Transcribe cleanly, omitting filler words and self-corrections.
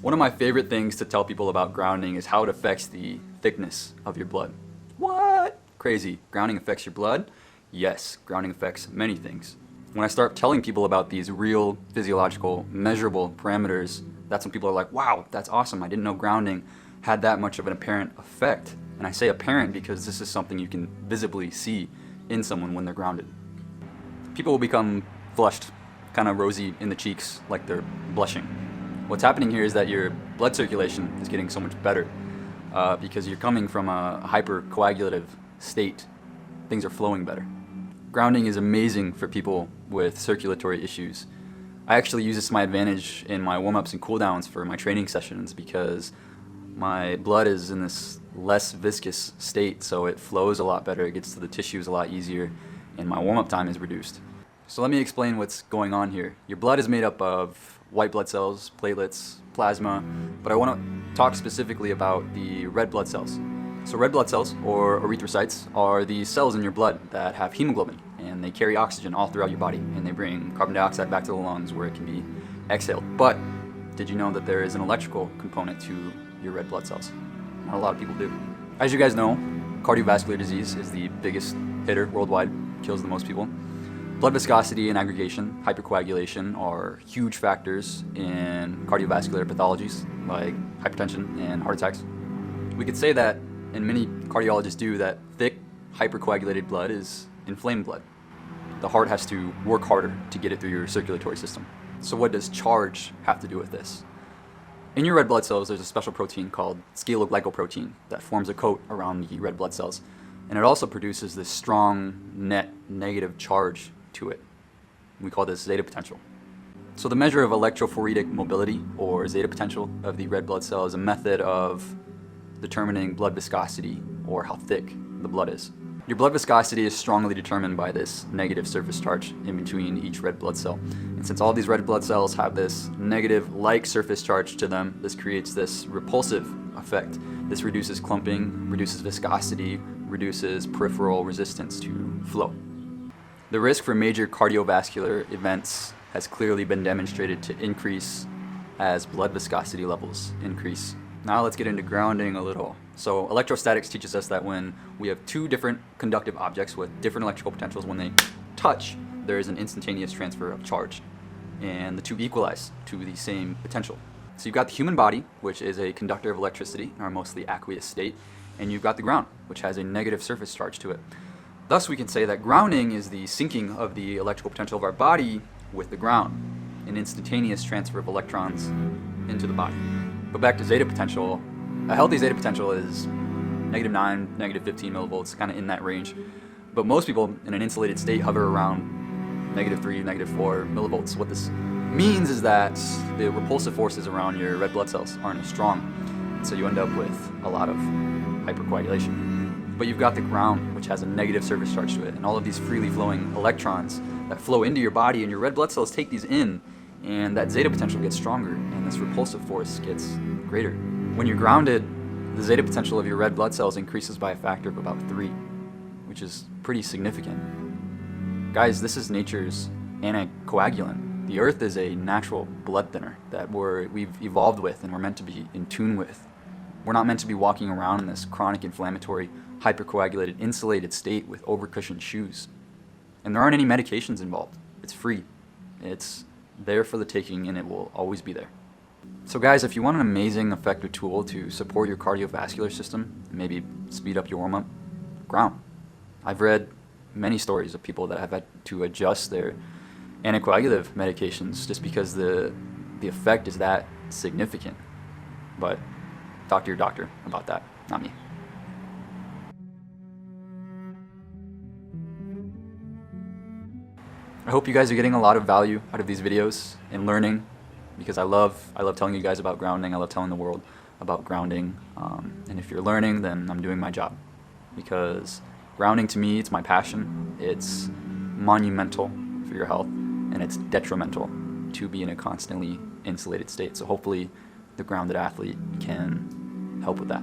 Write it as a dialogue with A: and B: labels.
A: One of my favorite things to tell people about grounding is how it affects the thickness of your blood. What? Crazy. Grounding affects your blood? Yes, grounding affects many things. When I start telling people about these real physiological, measurable parameters, that's when people are like, wow, that's awesome. I didn't know grounding had that much of an apparent effect. And I say apparent because this is something you can visibly see in someone when they're grounded. People will become flushed, kind of rosy in the cheeks, like they're blushing. What's happening here is that your blood circulation is getting so much better because you're coming from a hypercoagulative state. Things are flowing better. Grounding is amazing for people with circulatory issues. I actually use this to my advantage in my warm-ups and cool-downs for my training sessions because my blood is in this less viscous state, so it flows a lot better, it gets to the tissues a lot easier, and my warm-up time is reduced. So let me explain what's going on here. Your blood is made up of white blood cells, platelets, plasma, but I want to talk specifically about the red blood cells. So red blood cells, or erythrocytes, are the cells in your blood that have hemoglobin, and they carry oxygen all throughout your body, and they bring carbon dioxide back to the lungs where it can be exhaled. But did you know that there is an electrical component to your red blood cells? Not a lot of people do. As you guys know, cardiovascular disease is the biggest hitter worldwide, kills the most people. Blood viscosity and aggregation, hypercoagulation, are huge factors in cardiovascular pathologies like hypertension and heart attacks. We could say that, and many cardiologists do, that thick, hypercoagulated blood is inflamed blood. The heart has to work harder to get it through your circulatory system. So what does charge have to do with this? In your red blood cells, there's a special protein called scaloglycoprotein that forms a coat around the red blood cells. And it also produces this strong net negative charge to it. We call this zeta potential. So the measure of electrophoretic mobility, or zeta potential, of the red blood cell is a method of determining blood viscosity, or how thick the blood is. Your blood viscosity is strongly determined by this negative surface charge in between each red blood cell. And since all these red blood cells have this negative-like surface charge to them, this creates this repulsive effect. This reduces clumping, reduces viscosity, reduces peripheral resistance to flow. The risk for major cardiovascular events has clearly been demonstrated to increase as blood viscosity levels increase. Now let's get into grounding a little. So electrostatics teaches us that when we have two different conductive objects with different electrical potentials, when they touch, there is an instantaneous transfer of charge, and the two equalize to the same potential. So you've got the human body, which is a conductor of electricity in our mostly aqueous state, and you've got the ground, which has a negative surface charge to it. Thus, we can say that grounding is the syncing of the electrical potential of our body with the ground, an instantaneous transfer of electrons into the body. But back to zeta potential, a healthy zeta potential is -9, -15 millivolts, kind of in that range. But most people in an insulated state hover around -3, -4 millivolts. What this means is that the repulsive forces around your red blood cells aren't as strong, so you end up with a lot of hypercoagulation. But you've got the ground, which has a negative surface charge to it, and all of these freely flowing electrons that flow into your body, and your red blood cells take these in, and that zeta potential gets stronger, and this repulsive force gets greater. When you're grounded, the zeta potential of your red blood cells increases by a factor of about 3, which is pretty significant. Guys, this is nature's anticoagulant. The earth is a natural blood thinner that we've evolved with and we're meant to be in tune with. We're not meant to be walking around in this chronic inflammatory, hypercoagulated, insulated state with overcushioned shoes. And there aren't any medications involved. It's free. It's there for the taking, and it will always be there. So guys, if you want an amazing, effective tool to support your cardiovascular system, maybe speed up your warm-up, ground. I've read many stories of people that have had to adjust their anticoagulative medications just because the effect is that significant. But talk to your doctor about that, not me. I hope you guys are getting a lot of value out of these videos and learning, because I love telling you guys about grounding. I love telling the world about grounding. And if you're learning, then I'm doing my job, because grounding to me, it's my passion. It's monumental for your health, and it's detrimental to be in a constantly insulated state. So hopefully the grounded athlete can help with that.